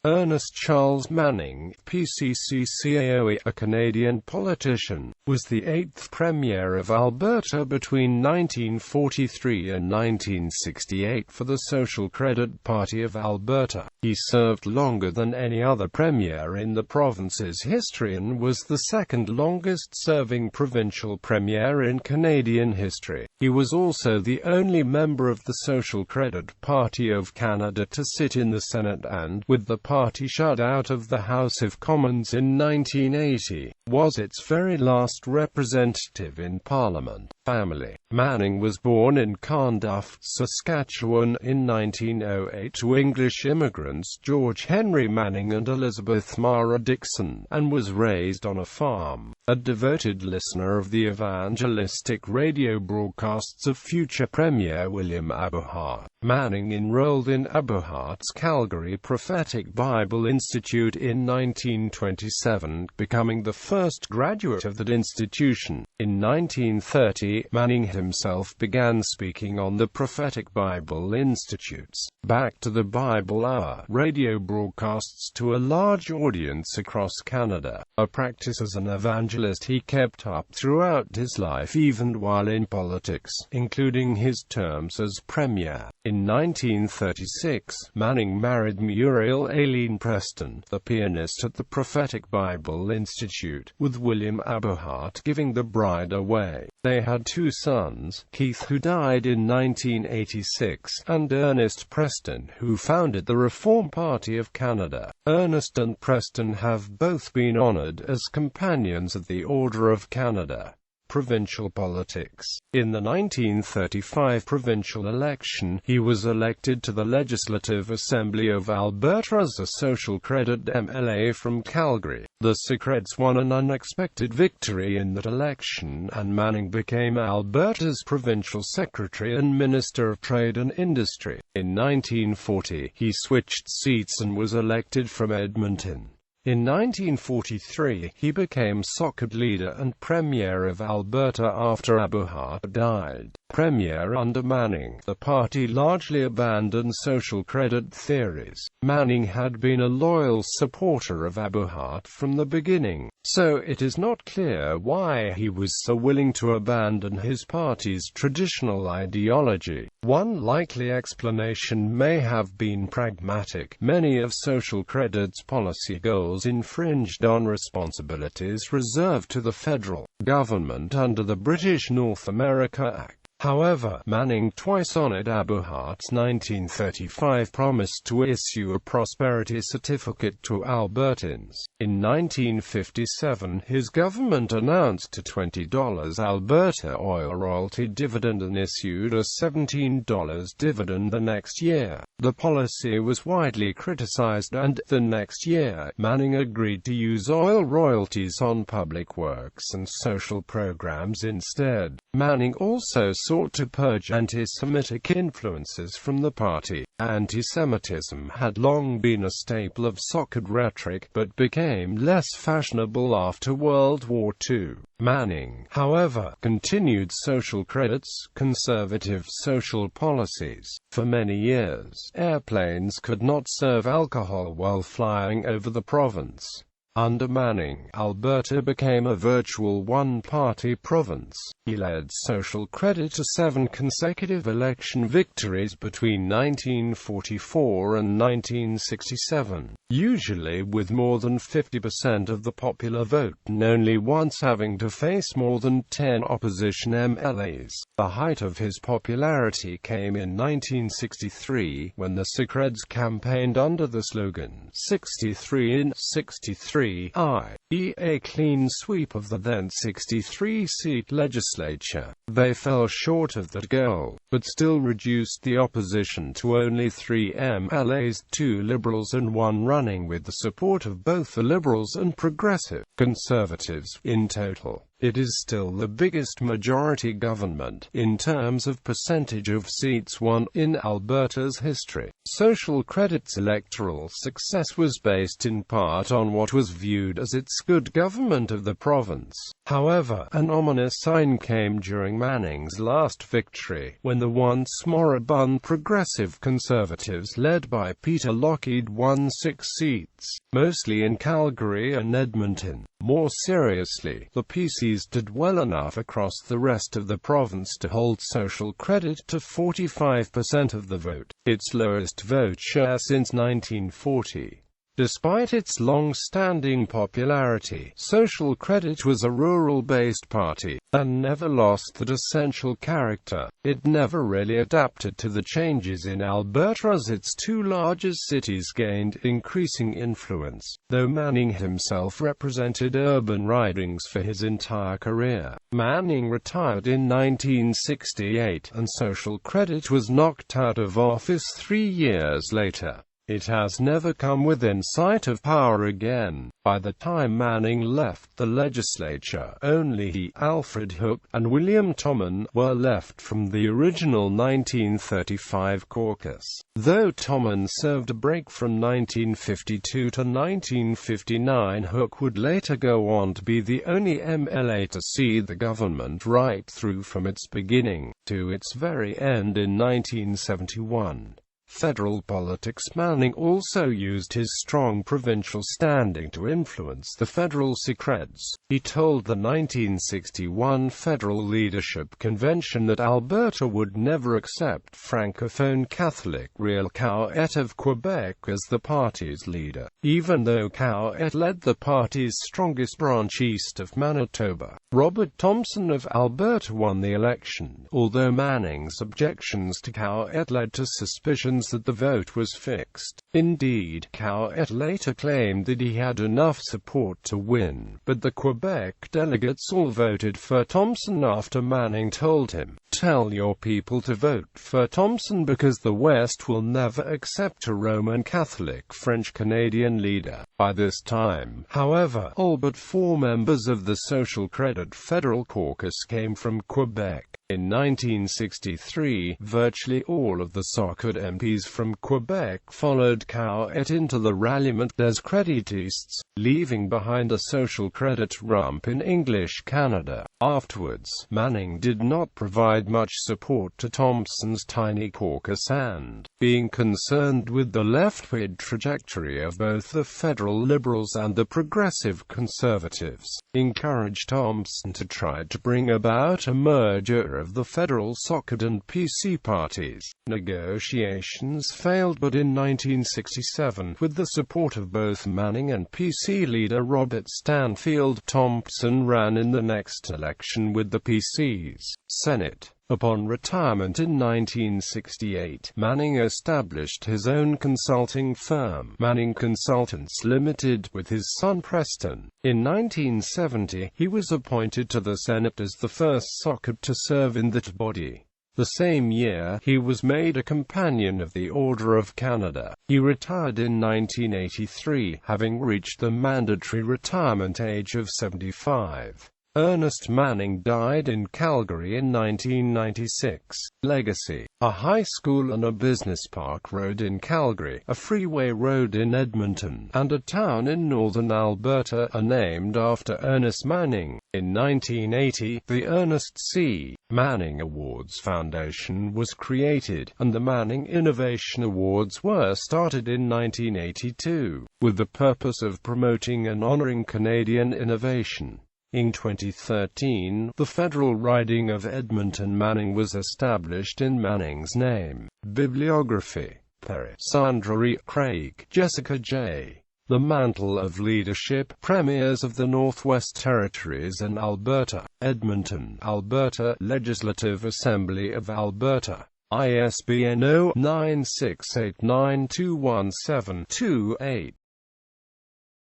Ernest Charles Manning, CC AOE, a Canadian politician, was the 8th Premier of Alberta between 1943 and 1968 for the Social Credit Party of Alberta. He served longer than any other premier in the province's history and was the second longest-serving provincial premier in Canadian history. He was also the only member of the Social Credit Party of Canada to sit in the Senate and, with the party shut out of the House of Commons in 1980, was its very last representative in Parliament. Family. Manning was born in Carnduff, Saskatchewan, in 1908 to English immigrants George Henry Manning and Elizabeth Mara Dixon, and was raised on a farm. A devoted listener of the evangelistic radio broadcasts of future Premier William Alberta, Manning enrolled in Alberta's Calgary Prophetic Bible Institute in 1927, becoming the first graduate of that institution. In 1930, Manning himself began speaking on the Prophetic Bible Institute's Back to the Bible Hour radio broadcasts to a large audience across Canada, a practice as an evangelist he kept up throughout his life even while in politics, including his terms as Premier. In 1936, Manning married Muriel Aileen Preston, the pianist at the Prophetic Bible Institute, with William Alberta giving the bride away. They had two sons, Keith, who died in 1986, and Ernest Preston, who founded the Reform Party of Canada. Ernest and Preston have both been honored as Companions of the Order of Canada. Provincial politics. In the 1935 provincial election, he was elected to the Legislative Assembly of Alberta as a Social Credit MLA from Calgary. The Secrets won an unexpected victory in that election, and Manning became Alberta's provincial secretary and Minister of Trade and Industry. In 1940, he switched seats and was elected from Edmonton. In 1943, he became SOCAD leader and Premier of Alberta after Alberta died. Premier under Manning, the party largely abandoned social credit theories. Manning had been a loyal supporter of Alberta from the beginning, so it is not clear why he was so willing to abandon his party's traditional ideology. One likely explanation may have been pragmatic. Many of social credit's policy goals infringed on responsibilities reserved to the federal government under the British North America Act. However, Manning twice honored Alberta's 1935 promise to issue a prosperity certificate to Albertans. In 1957, his government announced a $20 Alberta oil royalty dividend and issued a $17 dividend the next year. The policy was widely criticized, and the next year, Manning agreed to use oil royalties on public works and social programs instead. Manning also sought to purge anti-Semitic influences from the party. Anti-Semitism had long been a staple of SOCAD rhetoric, but became less fashionable after World War II. Manning, however, continued social credit's conservative social policies. For many years, airplanes could not serve alcohol while flying over the province. Under Manning, Alberta became a virtual one-party province. He led social credit to 7 consecutive election victories between 1944 and 1967, usually with more than 50% of the popular vote, and only once having to face more than 10 opposition MLAs. The height of his popularity came in 1963, when the Secrets campaigned under the slogan, 63 in, 63 i.e. a clean sweep of the then 63-seat legislature. They fell short of that goal, but still reduced the opposition to only 3 MLAs, 2 Liberals and 1 running with the support of both the Liberals and Progressive Conservatives. In total, it is still the biggest majority government, in terms of percentage of seats won, in Alberta's history. Social credit's electoral success was based in part on what was viewed as its good government of the province. However, an ominous sign came during Manning's last victory, when the once moribund Progressive Conservatives led by Peter Lougheed won 6 seats, mostly in Calgary and Edmonton. More seriously, the PCs did well enough across the rest of the province to hold Social Credit to 45% of the vote, its lowest vote share since 1940. Despite its long-standing popularity, Social Credit was a rural-based party, and never lost that essential character. It never really adapted to the changes in Alberta as its 2 largest cities gained increasing influence, though Manning himself represented urban ridings for his entire career. Manning retired in 1968, and Social Credit was knocked out of office 3 years later. It has never come within sight of power again. By the time Manning left the legislature, only he, Alfred Hook, and William Tomon were left from the original 1935 caucus. Though Tomon served a break from 1952 to 1959, Hook would later go on to be the only MLA to see the government right through from its beginning to its very end in 1971. Federal politics. Manning also used his strong provincial standing to influence the federal secrets. He told the 1961 Federal Leadership Convention that Alberta would never accept Francophone Catholic Real Cowet of Quebec as the party's leader, even though Cowet led the party's strongest branch east of Manitoba. Robert Thompson of Alberta won the election, although Manning's objections to Cowet led to suspicions that the vote was fixed. Indeed, Cowet later claimed that he had enough support to win, but the Quebec delegates all voted for Thompson after Manning told him, "Tell your people to vote for Thompson because the West will never accept a Roman Catholic French-Canadian leader." By this time, however, all but 4 members of the Social Credit Federal Caucus came from Quebec. In 1963, virtually all of the Socod MPs from Quebec followed Cowet into the Ralliement des Creditistes, leaving behind a Social Credit rump in English Canada. Afterwards, Manning did not provide much support to Thompson's tiny caucus and, being concerned with the leftward trajectory of both the federal Liberals and the Progressive Conservatives, encouraged Thompson to try to bring about a merger of the federal Socod and PC parties. Negotiations failed, but in 1967, with the support of both Manning and PC leader Robert Stanfield, Thompson ran in the next election with the PC's Senate. Upon retirement in 1968, Manning established his own consulting firm, Manning Consultants Limited, with his son Preston. In 1970, he was appointed to the Senate as the first Socod to serve in that body. The same year, he was made a Companion of the Order of Canada. He retired in 1983, having reached the mandatory retirement age of 75. Ernest Manning died in Calgary in 1996. Legacy: a high school and a business park road in Calgary, a freeway road in Edmonton, and a town in northern Alberta are named after Ernest Manning. In 1980, the Ernest C. Manning Awards Foundation was created, and the Manning Innovation Awards were started in 1982, with the purpose of promoting and honoring Canadian innovation. In 2013, the federal riding of Edmonton-Manning was established in Manning's name. Bibliography: Sandra E. Craig, Jessica J. The Mantle of Leadership, Premiers of the Northwest Territories and Alberta, Edmonton, Alberta, Legislative Assembly of Alberta. ISBN 0-968921728.